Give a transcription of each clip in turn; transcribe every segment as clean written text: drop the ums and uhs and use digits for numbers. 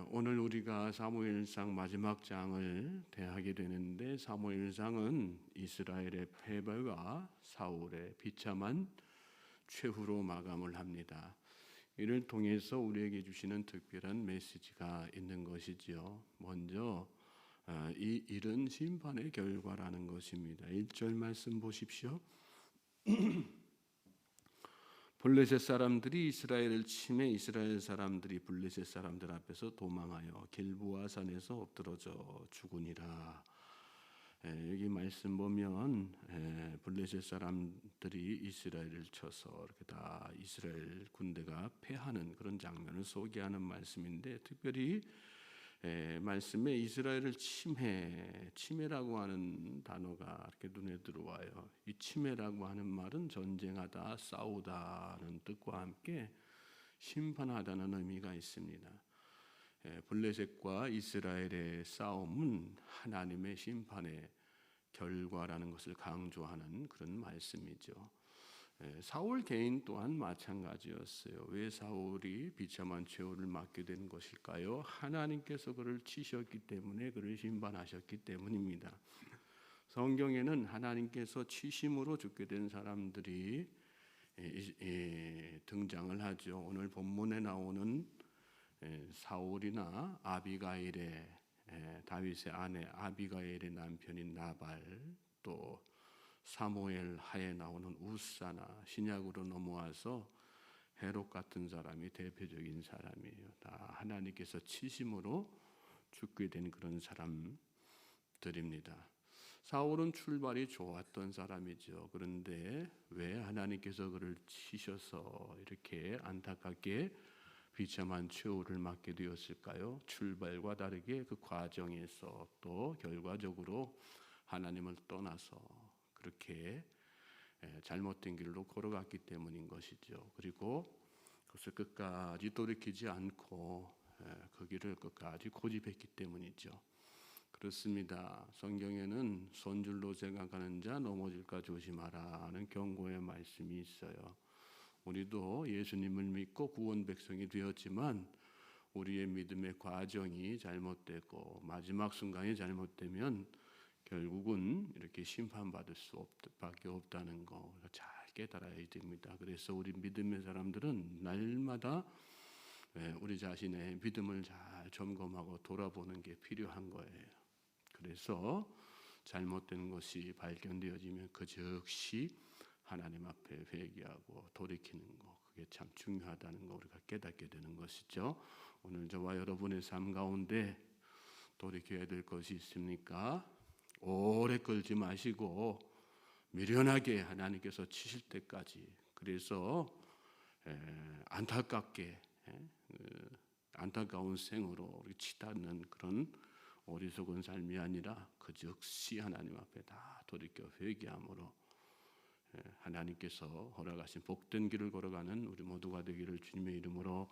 오늘 우리가 사무엘상 마지막 장을 대하게 되는데, 사무엘상은 이스라엘의 패배와 사울의 비참한 최후로 마감을 합니다. 이를 통해서 우리에게 주시는 특별한 메시지가 있는 것이지요. 먼저 이 일은 심판의 결과라는 것입니다. 1절 말씀 보십시오. 블레셋 사람들이 이스라엘을 치매 이스라엘 사람들이 블레셋 사람들 앞에서 도망하여 길보아 산에서 엎드러져 죽으니라. 여기 말씀 보면 블레셋 사람들이 이스라엘을 쳐서 이렇게 다 이스라엘 군대가 패하는 그런 장면을 소개하는 말씀인데, 특별히 말씀에 이스라엘을 치매라고 하는 단어가 이렇게 눈에 들어와요. 이 치매라고 하는 말은 전쟁하다, 싸우다는 뜻과 함께 심판하다는 의미가 있습니다. 블레셋과 이스라엘의 싸움은 하나님의 심판의 결과라는 것을 강조하는 그런 말씀이죠. 사울 개인 또한 마찬가지였어요. 왜 사울이 비참한 최후를 맞게 된 것일까요? 하나님께서 그를 치셨기 때문에, 그를 심판하셨기 때문입니다. 성경에는 하나님께서 치심으로 죽게 된 사람들이 등장을 하죠. 오늘 본문에 나오는 사울이나 아비가일의 다윗의 아내 아비가일의 남편인 나발, 또 사무엘 하에 나오는 우사나 신약으로 넘어와서 헤롯 같은 사람이 대표적인 사람이에요. 다 하나님께서 치심으로 죽게 된 그런 사람들입니다. 사울은 출발이 좋았던 사람이죠. 그런데 왜 하나님께서 그를 치셔서 이렇게 안타깝게 비참한 최후를 맞게 되었을까요? 출발과 다르게 그 과정에서 또 결과적으로 하나님을 떠나서 그렇게 잘못된 길로 걸어갔기 때문인 것이죠. 그리고 그것을 끝까지 돌이키지 않고 그 길을 끝까지 고집했기 때문이죠. 그렇습니다. 성경에는 손줄로 생각하는 자 넘어질까 조심하라 하는 경고의 말씀이 있어요. 우리도 예수님을 믿고 구원 백성이 되었지만 우리의 믿음의 과정이 잘못되고 마지막 순간이 잘못되면 결국은 이렇게 심판받을 수밖에 없다는 거 잘 깨달아야 됩니다. 그래서 우리 믿음의 사람들은 날마다 우리 자신의 믿음을 잘 점검하고 돌아보는 게 필요한 거예요. 그래서 잘못된 것이 발견되어지면 그 즉시 하나님 앞에 회개하고 돌이키는 거, 그게 참 중요하다는 거 우리가 깨닫게 되는 것이죠. 오늘 저와 여러분의 삶 가운데 돌이켜야 될 것이 있습니까? 오래 끌지 마시고 미련하게 하나님께서 치실 때까지, 그래서 안타깝게 안타까운 생으로 치닫는 그런 어리석은 삶이 아니라 그 즉시 하나님 앞에 다 돌이켜 회개함으로 하나님께서 허락하신 복된 길을 걸어가는 우리 모두가 되기를 주님의 이름으로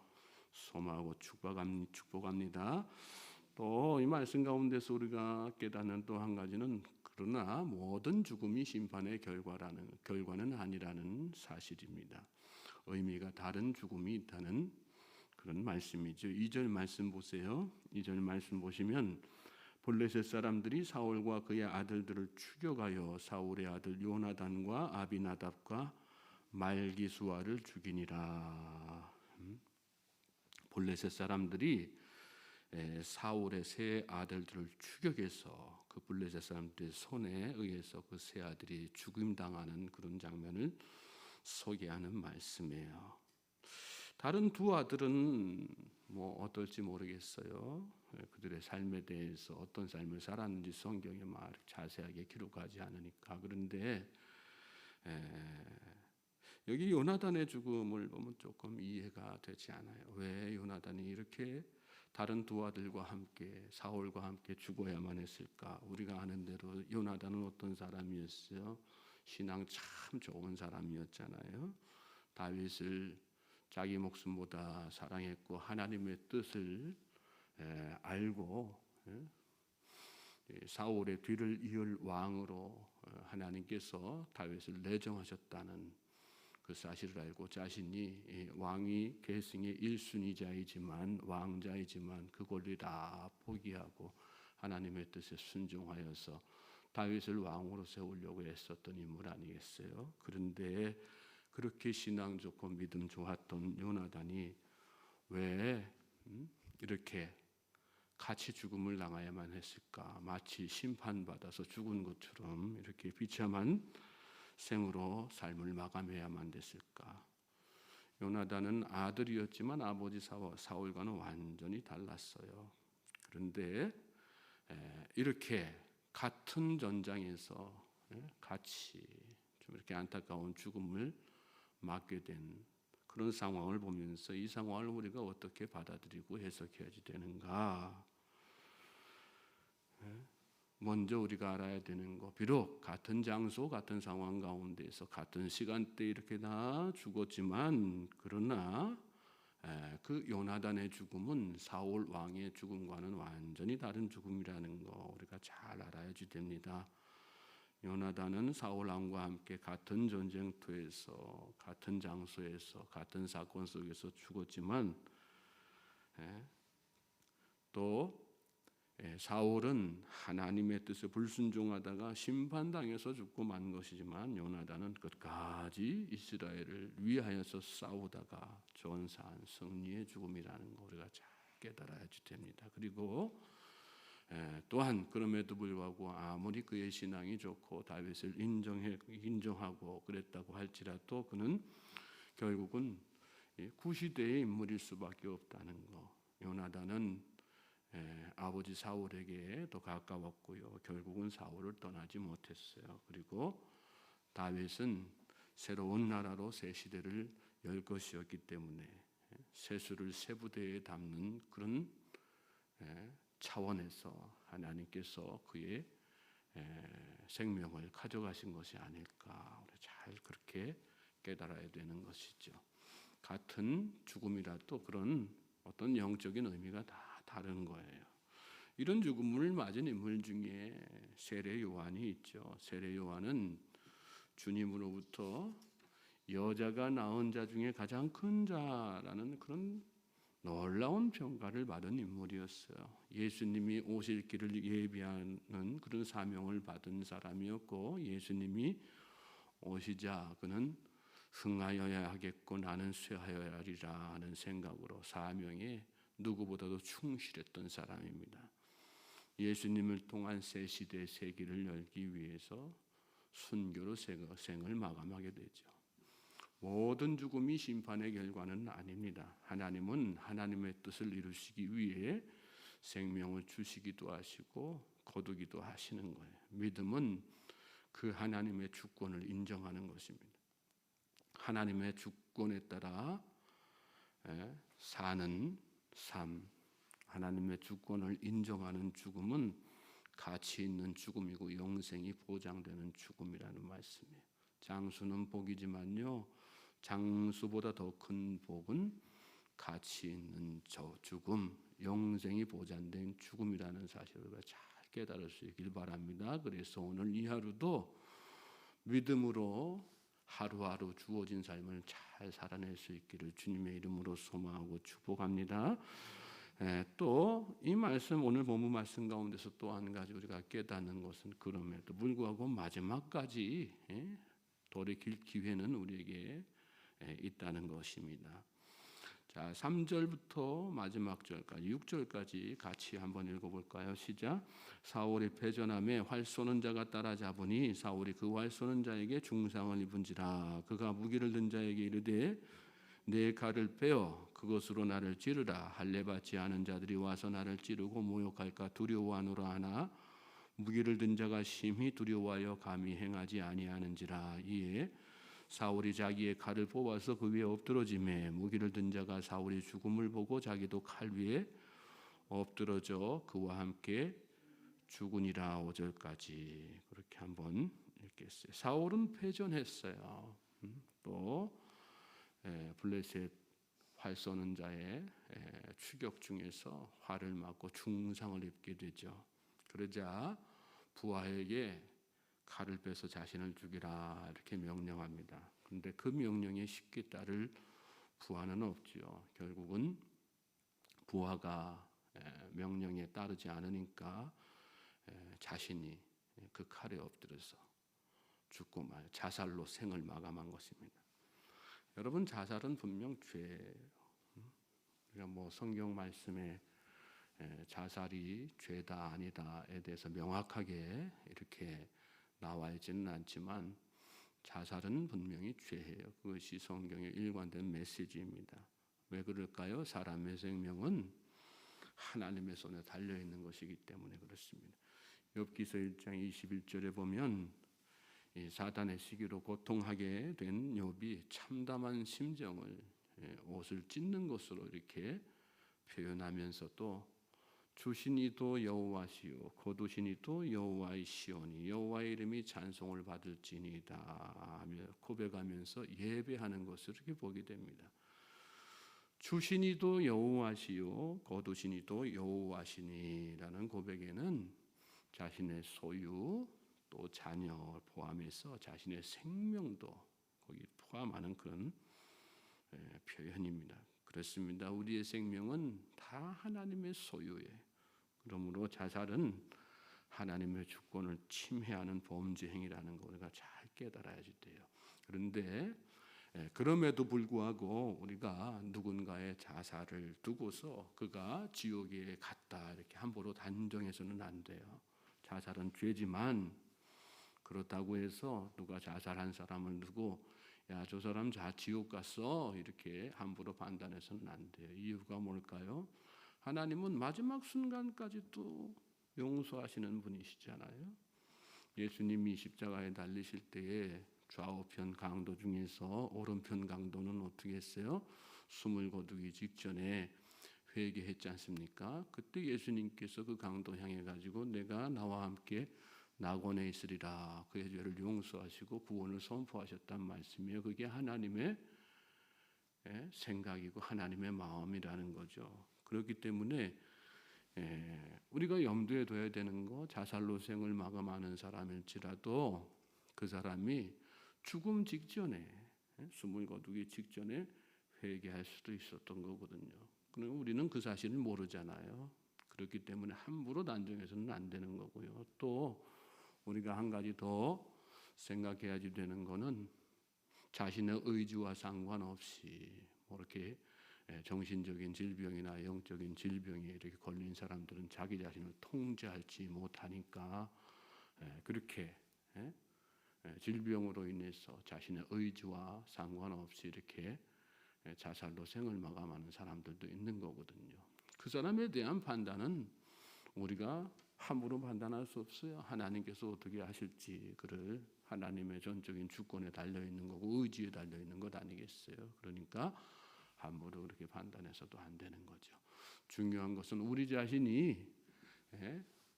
소망하고 축복합니다. 또 이 말씀 가운데서 우리가 깨닫는 또 한 가지는, 그러나 모든 죽음이 심판의 결과는 아니라는 사실입니다. 의미가 다른 죽음이 있다는 그런 말씀이죠. 2절 말씀 보세요. 2절 말씀 보시면 블레셋 사람들이 사울과 그의 아들들을 추격하여 사울의 아들 요나단과 아비나답과 말기수아를 죽이니라. 블레셋 사람들이 사울의 세 아들들을 추격해서 그 블레셋 사람들의 손에 의해서 그 세 아들이 죽임당하는 그런 장면을 소개하는 말씀이에요. 다른 두 아들은 뭐 어떨지 모르겠어요. 그들의 삶에 대해서 어떤 삶을 살았는지 성경에 막 자세하게 기록하지 않으니까. 그런데 여기 요나단의 죽음을 보면 조금 이해가 되지 않아요. 왜 요나단이 이렇게 다른 두 아들과 함께 사울과 함께 죽어야만 했을까? 우리가 아는 대로 요나단은 어떤 사람이었어요? 신앙 참 좋은 사람이었잖아요. 다윗을 자기 목숨보다 사랑했고 하나님의 뜻을 알고 사울의 뒤를 이을 왕으로 하나님께서 다윗을 내정하셨다는 그 사실을 알고 자신이 왕위 계승의 1순위자이지만 왕자이지만 그 권리 다 포기하고 하나님의 뜻에 순종하여서 다윗을 왕으로 세우려고 애썼던 인물 아니겠어요? 그런데 그렇게 신앙 좋고 믿음 좋았던 요나단이 왜 이렇게 같이 죽음을 당해야만 했을까? 마치 심판받아서 죽은 것처럼 이렇게 비참한 생으로 삶을 마감해야만 됐을까? 요나단은 아들이었지만 아버지 사울과는 완전히 달랐어요. 그런데 이렇게 같은 전장에서 같이 좀 이렇게 안타까운 죽음을 맞게 된 그런 상황을 보면서 이 상황을 우리가 어떻게 받아들이고 해석해야지 되는가? 먼저 우리가 알아야 되는 거, 비록 같은 장소, 같은 상황 가운데서 같은 시간대 이렇게 다 죽었지만 그러나 그 요나단의 죽음은 사울 왕의 죽음과는 완전히 다른 죽음이라는 거 우리가 잘 알아야지 됩니다. 요나단은 사울 왕과 함께 같은 전쟁터에서 같은 장소에서 같은 사건 속에서 죽었지만 또 사울은 하나님의 뜻에 불순종하다가 심판당해서 죽고 만 것이지만 요나단은 끝까지 이스라엘을 위하여서 싸우다가 전사한 승리의 죽음이라는 거 우리가 잘 깨달아야지 됩니다. 그리고 또한 그럼에도 불구하고 아무리 그의 신앙이 좋고 다윗을 인정하고 그랬다고 할지라도 그는 결국은 구시대의 인물일 수밖에 없다는 거. 요나단은 아버지 사울에게 더 가까웠고요. 결국은 사울을 떠나지 못했어요. 그리고 다윗은 새로운 나라로 새 시대를 열 것이었기 때문에 세수를 세 부대에 담는 그런 차원에서 하나님께서 그의 생명을 가져가신 것이 아닐까. 우리 잘 그렇게 깨달아야 되는 것이죠. 같은 죽음이라도 그런 어떤 영적인 의미가 다 다른 거예요. 이런 죽음을 맞은 인물 중에 세례 요한이 있죠. 세례 요한은 주님으로부터 여자가 낳은 자 중에 가장 큰 자라는 그런 놀라운 평가를 받은 인물이었어요. 예수님이 오실 길을 예비하는 그런 사명을 받은 사람이었고 예수님이 오시자 그는 흥하여야 하겠고 나는 쇠하여야 하리라 하는 생각으로 사명에 누구보다도 충실했던 사람입니다. 예수님을 통한 새 시대 새 길을 열기 위해서 순교로 생을 마감하게 되죠. 모든 죽음이 심판의 결과는 아닙니다. 하나님은 하나님의 뜻을 이루시기 위해 생명을 주시기도 하시고 거두기도 하시는 거예요. 믿음은 그 하나님의 주권을 인정하는 것입니다. 하나님의 주권에 따라 사는 삶, 하나님의 주권을 인정하는 죽음은 가치 있는 죽음이고 영생이 보장되는 죽음이라는 말씀이에요. 장수는 복이지만요, 장수보다 더 큰 복은 가치 있는 저 죽음, 영생이 보장된 죽음이라는 사실을 잘 깨달을 수 있길 바랍니다. 그래서 오늘 이 하루도 믿음으로 하루하루 주어진 삶을 잘 살아낼 수 있기를 주님의 이름으로 소망하고 축복합니다. 또 이 말씀 오늘 본문 말씀 가운데서 또 한 가지 우리가 깨닫는 것은 그럼에도 불구하고 마지막까지 돌이킬 기회는 우리에게 있다는 것입니다. 자, 3절부터 마지막 절까지 6절까지 같이 한번 읽어볼까요? 시작. 사울이 패전함에 활 쏘는 자가 따라잡으니 사울이 그 활 쏘는 자에게 중상을 입은지라. 그가 무기를 든 자에게 이르되 내 칼을 빼어 그것으로 나를 찌르라. 할례 받지 않은 자들이 와서 나를 찌르고 모욕할까 두려워하노라 하나 무기를 든 자가 심히 두려워하여 감히 행하지 아니하는지라. 이에 사울이 자기의 칼을 뽑아서 그 위에 엎드러지매 무기를 든 자가 사울이 죽음을 보고 자기도 칼 위에 엎드러져 그와 함께 죽으니라. 5절까지 그렇게 한번 읽겠어요. 사울은 패전했어요. 또 블레셋 활 쏘는 자의 추격 중에서 활을 맞고 중상을 입게 되죠. 그러자 부하에게 칼을 빼서 자신을 죽이라 이렇게 명령합니다. 그런데 그 명령에 쉽게 따를 부하는 없지요. 결국은 부하가 명령에 따르지 않으니까 자신이 그 칼에 엎드려서 죽고 말 자살로 생을 마감한 것입니다. 여러분, 자살은 분명 죄예요. 우리가 뭐 성경 말씀에 자살이 죄다 아니다에 대해서 명확하게 이렇게 나와 있지는 않지만 자살은 분명히 죄예요. 그것이 성경의 일관된 메시지입니다. 왜 그럴까요? 사람의 생명은 하나님의 손에 달려 있는 것이기 때문에 그렇습니다. 욥기서 1장 21절에 보면 이 사단의 시기로 고통하게 된 욥이 참담한 심정을 옷을 찢는 것으로 이렇게 표현하면서도 주신 이도 여호와시요 거두신 이도 여호와이시오니 여호와의 이름이 찬송을 받을지니이다 하며 고백하면서 예배하는 것을 이렇게 보게 됩니다. 주신 이도 여호와시요 거두신 이도 여호와시니라는 고백에는 자신의 소유 또 자녀를 포함해서 자신의 생명도 거기 포함하는 그런 표현입니다. 그렇습니다. 우리의 생명은 다 하나님의 소유예요. 그러므로 자살은 하나님의 주권을 침해하는 범죄 행위라는 걸 우리가 잘 깨달아야지 돼요. 그런데 그럼에도 불구하고 우리가 누군가의 자살을 두고서 그가 지옥에 갔다 이렇게 함부로 단정해서는 안 돼요. 자살은 죄지만 그렇다고 해서 누가 자살한 사람을 두고 야, 저 사람 지옥 갔어 이렇게 함부로 판단해서는 안 돼요. 이유가 뭘까요? 하나님은 마지막 순간까지도 용서하시는 분이시잖아요. 예수님이 십자가에 달리실 때에 좌우편 강도 중에서 오른편 강도는 어떻게 했어요? 숨을 거두기 직전에 회개했지 않습니까? 그때 예수님께서 그 강도 향해 가지고 내가 나와 함께 낙원에 있으리라 그의 죄를 용서하시고 구원을 선포하셨단 말씀이에요. 그게 하나님의 생각이고 하나님의 마음이라는 거죠. 그렇기 때문에 우리가 염두에 둬야 되는 거 자살로 생을 마감하는 사람일지라도 그 사람이 죽음 직전에 숨을 거두기 직전에 회개할 수도 있었던 거거든요. 그럼 우리는 그 사실을 모르잖아요. 그렇기 때문에 함부로 단정해서는 안 되는 거고요. 또 우리가 한 가지 더 생각해야지 되는 거는 자신의 의지와 상관없이 뭐 이렇게 정신적인 질병이나 영적인 질병에 이렇게 걸린 사람들은 자기 자신을 통제하지 못하니까 그렇게 질병으로 인해서 자신의 의지와 상관없이 이렇게 자살로 생을 마감하는 사람들도 있는 거거든요. 그 사람에 대한 판단은 우리가 함부로 판단할 수 없어요. 하나님께서 어떻게 하실지 그를 하나님의 전적인 주권에 달려있는 거고 의지에 달려있는 것 아니겠어요. 그러니까 함부로 그렇게 판단해서도 안 되는 거죠. 중요한 것은 우리 자신이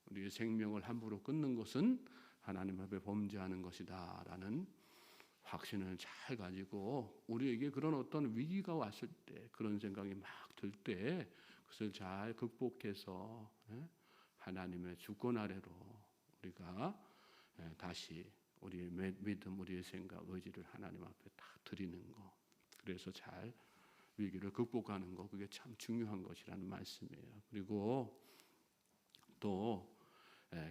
우리의 생명을 함부로 끊는 것은 하나님 앞에 범죄하는 것이다 라는 확신을 잘 가지고 우리에게 그런 어떤 위기가 왔을 때 그런 생각이 막 들 때 그것을 잘 극복해서 하나님의 주권 아래로 우리가 다시 우리의 믿음, 우리의 생각, 의지를 하나님 앞에 다 드리는 거. 그래서 잘 위기를 극복하는 거 그게 참 중요한 것이라는 말씀이에요. 그리고 또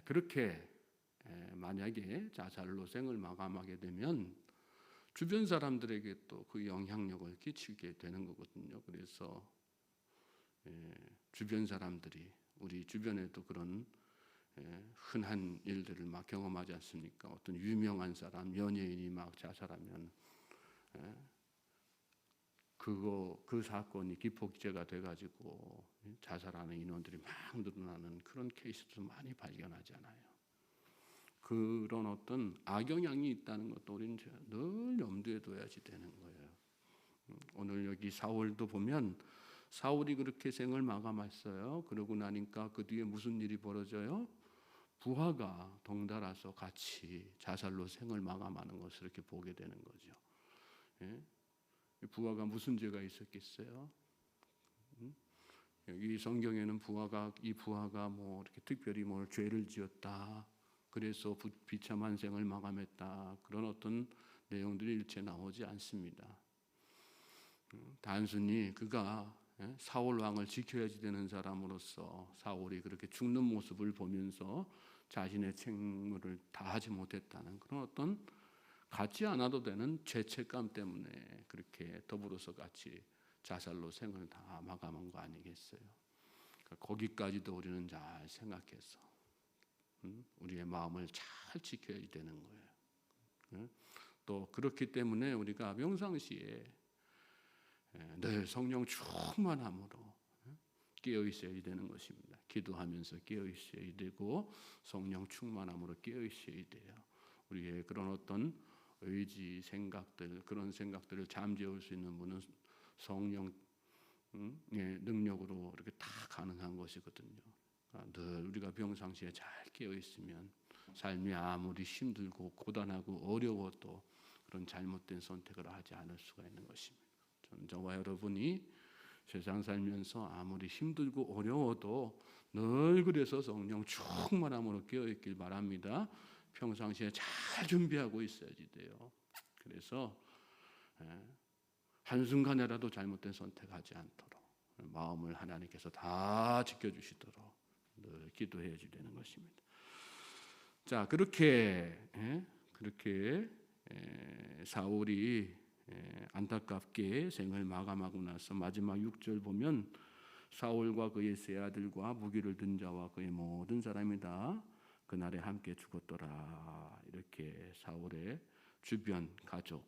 그렇게 만약에 자살로 생을 마감하게 되면 주변 사람들에게 또 그 영향력을 끼치게 되는 거거든요. 그래서 주변 사람들이 우리 주변에도 그런 흔한 일들을 막 경험하지 않습니까? 어떤 유명한 사람, 연예인이 막 자살하면 그 사건이 기폭제가 돼가지고 자살하는 인원들이 막 늘어나는 그런 케이스도 많이 발견하잖아요. 그런 어떤 악영향이 있다는 것도 우리는 늘 염두에 둬야지 되는 거예요. 오늘 여기 사울도 보면 사울이 그렇게 생을 마감했어요. 그러고 나니까 그 뒤에 무슨 일이 벌어져요? 부하가 덩달아서 같이 자살로 생을 마감하는 것을 이렇게 보게 되는 거죠. 부하가 무슨 죄가 있었겠어요? 여기 성경에는 이 부하가 뭐 이렇게 특별히 뭘 죄를 지었다. 그래서 비참한 생을 마감했다. 그런 어떤 내용들이 일체 나오지 않습니다. 단순히 그가 사울 왕을 지켜야지 되는 사람으로서 사울이 그렇게 죽는 모습을 보면서 자신의 책무를 다하지 못했다는 그런 어떤 갖지 않아도 되는 죄책감 때문에 그렇게 더불어서 같이 자살로 생을 다 마감한 거 아니겠어요? 그러니까 거기까지도 우리는 잘 생각해서 우리의 마음을 잘 지켜야 되는 거예요. 또 그렇기 때문에 우리가 평상시에 늘 성령 충만함으로 깨어 있어야 되는 것입니다. 기도하면서 깨어 있어야 되고 성령 충만함으로 깨어 있어야 돼요. 우리의 그런 어떤 의지, 생각들, 그런 생각들을 잠재울 수 있는 분은 성령의 능력으로 이렇게 다 가능한 것이거든요. 그러니까 늘 우리가 평상시에 잘 깨어 있으면 삶이 아무리 힘들고 고단하고 어려워도 그런 잘못된 선택을 하지 않을 수가 있는 것입니다. 저와 여러분이 세상 살면서 아무리 힘들고 어려워도 늘 그래서 성령 충만함으로 깨어있길 바랍니다. 평상시에 잘 준비하고 있어야지 돼요. 그래서 한순간에라도 잘못된 선택하지 않도록 마음을 하나님께서 다 지켜주시도록 늘 기도해야 되는 것입니다. 자, 그렇게 사울이 안타깝게 생을 마감하고 나서 마지막 6절 보면 사울과 그의 세 아들과 무기를 든 자와 그의 모든 사람이 다 그날에 함께 죽었더라. 이렇게 사울의 주변 가족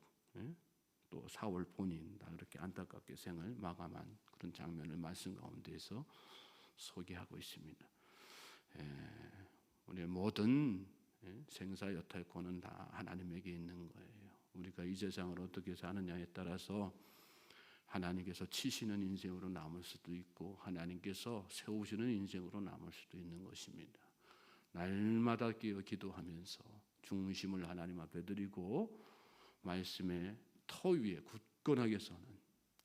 또 사울 본인 다 이렇게 안타깝게 생을 마감한 그런 장면을 말씀 가운데에서 소개하고 있습니다. 우리의 모든 생사 여탈권은 다 하나님에게 있는 거예요. 우리가 이 세상을 어떻게 사느냐에 따라서 하나님께서 치시는 인생으로 남을 수도 있고 하나님께서 세우시는 인생으로 남을 수도 있는 것입니다. 날마다 깨어 기도하면서 중심을 하나님 앞에 드리고 말씀의 터 위에 굳건하게 서는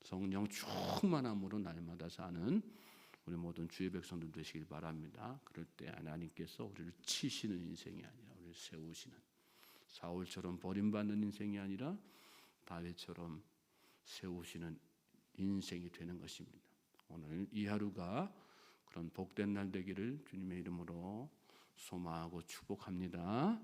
성령 충만함으로 날마다 사는 우리 모든 주의 백성들 되시길 바랍니다. 그럴 때 하나님께서 우리를 치시는 인생이 아니라 우리를 세우시는 사울처럼 버림받는 인생이 아니라 다윗처럼 세우시는 인생이 되는 것입니다. 오늘 이 하루가 그런 복된 날 되기를 주님의 이름으로 소망하고 축복합니다.